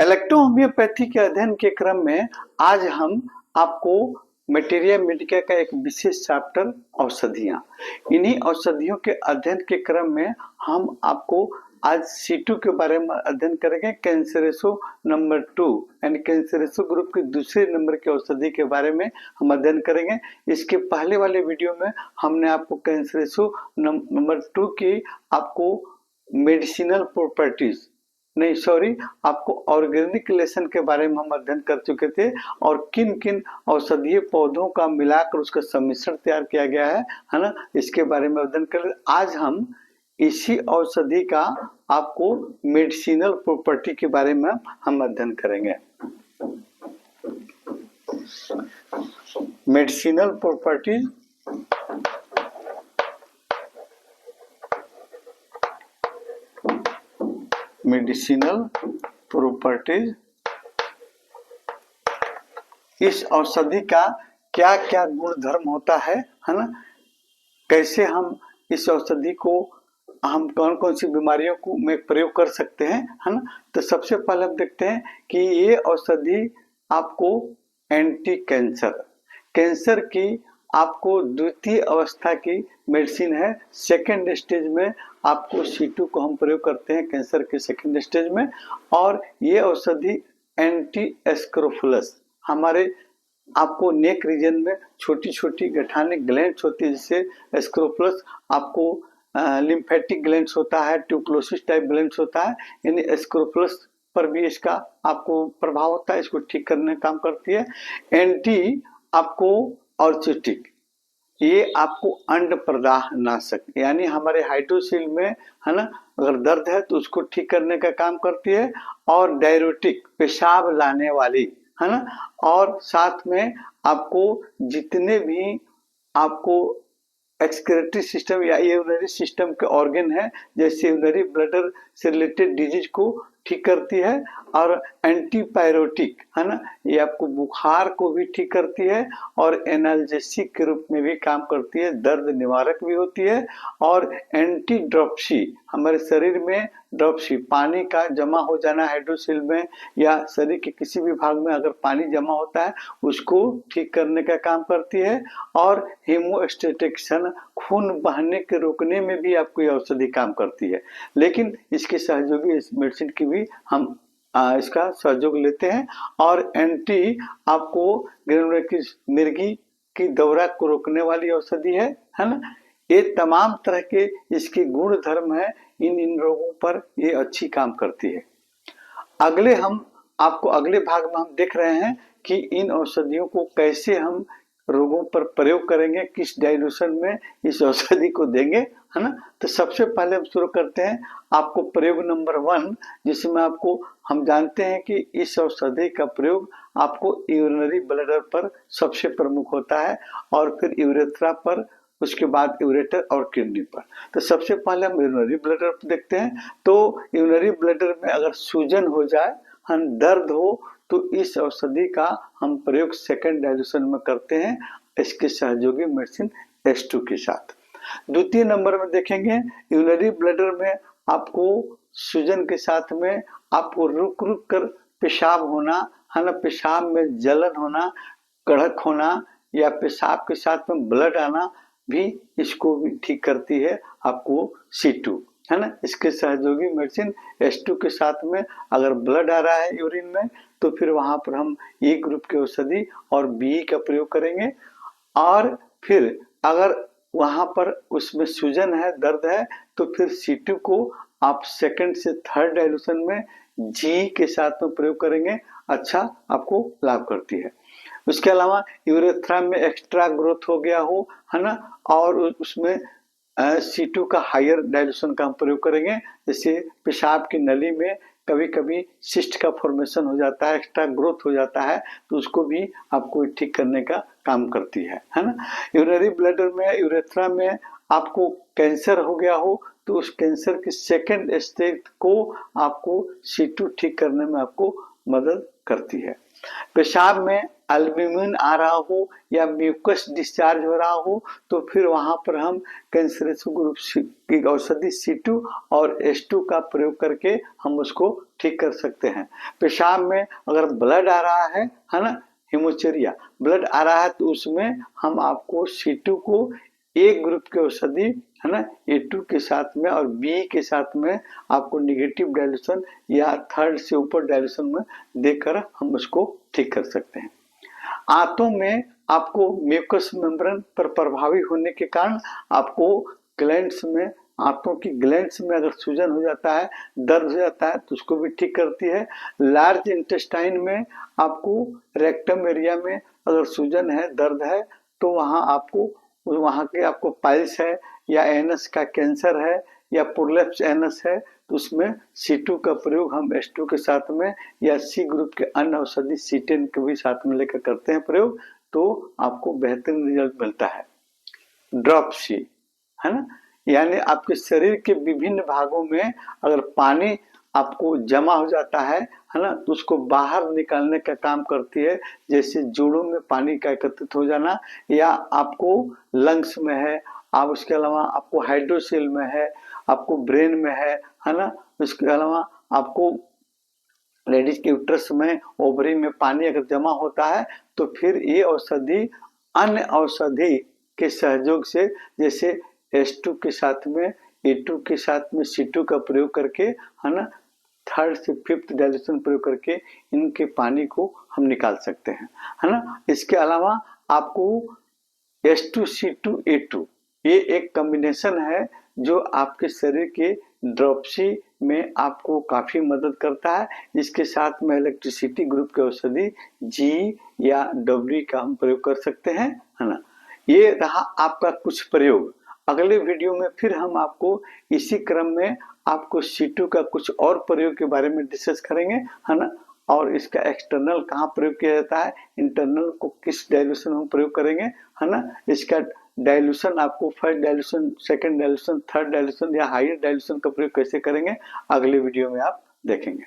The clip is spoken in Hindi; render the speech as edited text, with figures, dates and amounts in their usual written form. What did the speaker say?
इलेक्ट्रो होम्योपैथी के अध्ययन के क्रम में आज हम आपको मटेरिया मेडिका का एक विशेष चैप्टर औषधियां, इन्हीं औषधियों के अध्ययन के क्रम में हम आपको आज C2 के बारे में अध्ययन करेंगे। कैंसरेसो नंबर 2 यानी कैंसरेसो ग्रुप के दूसरे नंबर की औषधि के बारे में हम अध्ययन करेंगे। इसके पहले वाले वीडियो में हमने आपको कैंसरेसो नंबर 2 की आपको मेडिसिनल प्रॉपर्टीज आपको ऑर्गेनिक लेसन के बारे में हम अध्ययन कर चुके थे और किन किन औषधीय पौधों का मिलाकर उसका सम्मिश्रण तैयार किया गया है ना, इसके बारे में अध्ययन कर। आज हम इसी औषधि का आपको मेडिसिनल प्रॉपर्टी के बारे में हम अध्ययन करेंगे। मेडिसिनल प्रॉपर्टीज मेडिसिनल प्रॉपर्टीज, इस औषधि का क्या क्या गुण धर्म होता है ना, कैसे हम इस औषधि को हम कौन कौन सी बीमारियों को में प्रयोग कर सकते हैं, है ना। तो सबसे पहले हम देखते हैं कि ये औषधि आपको एंटी कैंसर की आपको द्वितीय अवस्था की मेडिसिन है। सेकेंड स्टेज में आपको C2 को हम प्रयोग करते हैं कैंसर के सेकेंड स्टेज में। और ये औषधि एंटी एस्क्रोफुलस, हमारे आपको नेक रीजन में छोटी छोटी गठाने ग्लैंड्स होती है, जिससे एस्क्रोफुलस आपको लिम्फेटिक ग्लैंड्स होता है, ट्यूबरोसिस टाइप ग्लैंड्स होता है, यानी एस्क्रोफुलस पर भी इसका आपको प्रभाव होता है, इसको ठीक करने का काम करती है। एंटी आपको ऑर्चिटिक, ये आपको अंड प्रदाह नाशक, यानी हमारे हाइड्रोसिल में, है ना, अगर दर्द है तो उसको ठीक करने का काम करती है। और डायरेटिक, पेशाब लाने वाली, है ना। और साथ में आपको जितने भी आपको एक्सक्रेटरी सिस्टम या यूरिनरी सिस्टम के ऑर्गन है, जैसे यूरिनरी ब्लडर से रिलेटेड डिजीज को ठीक करती है। और एंटीपायरोटिक, है ना, ये आपको बुखार को भी ठीक करती है और एनाल्जेसिक के रूप में भी काम करती है, दर्द निवारक भी होती है। और एंटी ड्रॉप्सी, हमारे शरीर में ड्रॉप्सी, पानी का जमा हो जाना हाइड्रोसिल में या शरीर के किसी भी भाग में अगर पानी जमा होता है उसको ठीक करने का काम करती है। और हेमोस्टेटिक्स, खून बहने के रोकने में भी आपको ये औषधि काम करती है। लेकिन इसके सहयोगी इस मेडिसिन की भी हम इसका सहयोग लेते हैं। और एंटी आपको ग्रेनुलोकिस, मिर्गी की दौरा को रोकने वाली औषधि है ना। ये तमाम तरह के इसके गुण धर्म है, इन रोगों पर ये अच्छी काम करती है। अगले भाग में हम देख रहे हैं कि इन औषधियों को कैसे हम रोगों पर प्रयोग करेंगे, किस डायल्यूशन में इस औषधि को देंगे, है ना। तो सबसे पहले हम शुरू करते हैं आपको प्रयोग नंबर 1, जिसमें आपको हम जानते हैं कि इस औषधि का प्रयोग आपको यूरिनरी ब्लडर पर सबसे प्रमुख होता है और फिर यूरेथ्रा पर, उसके बाद यूरेटर और किडनी पर। तो सबसे पहले हम यूरिनरी ब्लडर पर देखते हैं। तो यूरिनरी ब्लडर में अगर सूजन हो जाए, दर्द हो, तो इस औषधि का हम प्रयोग सेकेंड डायल्यूशन में करते हैं इसके सहयोगी मेडिसिन H2 के साथ। द्वितीय नंबर में देखेंगे यूरिनरी ब्लडर में आपको सूजन के साथ में आपको रुक रुक कर पेशाब होना, है ना, पेशाब में जलन होना, कड़क होना या पेशाब के साथ में ब्लड आना भी इसको भी ठीक करती है आपको C2, है ना। इसके सहयोगी मेडिसिन H2 के साथ में अगर ब्लड आ रहा है यूरिन में तो फिर वहां पर हम E ग्रुप के औषधि और BE का प्रयोग करेंगे। और फिर अगर वहां पर उसमें सूजन है, दर्द है, तो फिर C2 को आप सेकंड से थर्ड डायल्यूशन में GE के साथ में प्रयोग करेंगे, अच्छा आपको लाभ करती है। उसके अलावा यूरेथ्रा में एक्स्ट्रा ग्रोथ हो गया हो, है ना, और उसमें C2 का हायर डायल्यूशन का हम प्रयोग करेंगे। जैसे पेशाब की नली में कभी कभी सिस्ट का फॉर्मेशन हो जाता है, एक्स्ट्रा ग्रोथ हो जाता है, तो उसको भी आपको ठीक करने का काम करती है ना। यूरिनरी ब्लडर में, यूरेथ्रा में आपको कैंसर हो गया हो तो उस कैंसर के सेकेंड स्टेज को आपको C2 ठीक करने में आपको मदद करती है। पेशाब में एल्ब्यूमिन आ रहा हो या म्यूकस डिस्चार्ज हो रहा हो तो फिर वहां पर हम कैंसरस ग्रुप की औषधि C2 और H2 का प्रयोग करके हम उसको ठीक कर सकते हैं। पेशाब में अगर ब्लड आ रहा है ना, हिमोचेरिया ब्लड आ रहा है तो उसमें हम आपको C2 को एक ग्रुप की औषधि है ना A2 के साथ में और B के साथ में आपको निगेटिव डाइल्यूशन या थर्ड से ऊपर डाइल्यूशन में देकर हम उसको ठीक कर सकते हैं। आंतों में आपको म्यूकस मेम्ब्रेन पर प्रभावी होने के कारण आपको ग्लैंड्स में, आंतों की ग्लैंड्स में अगर सूजन हो जाता है, दर्द हो जाता है तो उसको भी ठीक करती है। लार्ज इंटेस्टाइन में आपको रेक्टम एरिया में अगर सूजन है, दर्द है तो वहाँ के आपको पाइल्स है या एनस का कैंसर है या प्रोलेप्स एनस है तो उसमें C2 का प्रयोग हम H2 के साथ में या C ग्रुप के अन्य औषधि C10 के भी साथ में लेकर करते हैं प्रयोग, तो आपको बेहतरीन रिजल्ट मिलता है। ड्रॉप C है ना, यानी आपके शरीर के विभिन्न भागों में अगर पानी आपको जमा हो जाता है ना, तो उसको बाहर निकालने का काम करती है। जैसे जोड़ों में पानी का एकत्रित हो जाना या आपको लंग्स में है, आप उसके अलावा आपको हाइड्रोसेल में है, आपको ब्रेन में है ना, उसके अलावा आपको लेडीज के यूट्रस में, ओवरी में पानी अगर जमा होता है तो फिर ये औषधि अन्य औषधि के सहयोग से जैसे H2 के साथ में A2 के साथ में C2 का प्रयोग करके है ना, थर्ड से फिफ्थ डाइल्यूशन प्रयोग करके इनके पानी को हम निकाल सकते हैं है ना। इसके अलावा आपको H2C2A2 ये एक कॉम्बिनेशन है जो आपके शरीर के ड्रॉपसी में आपको काफी मदद करता है। इसके साथ में इलेक्ट्रिसिटी ग्रुप के औषधि G या W का हम प्रयोग कर सकते हैं है ना। ये रहा आपका कुछ प्रयोग। अगले वीडियो में फिर हम आपको इसी क्रम में आपको C2 का कुछ और प्रयोग के बारे में डिस्कस करेंगे है ना, और इसका एक्सटर्नल कहाँ प्रयोग किया जाता है, इंटरनल को किस डाइल्यूशन में प्रयोग करेंगे है ना, इसका डाइल्यूशन आपको first dilution, second dilution, third dilution या हायर डाइल्यूशन का प्रयोग कैसे करेंगे अगले वीडियो में आप देखेंगे।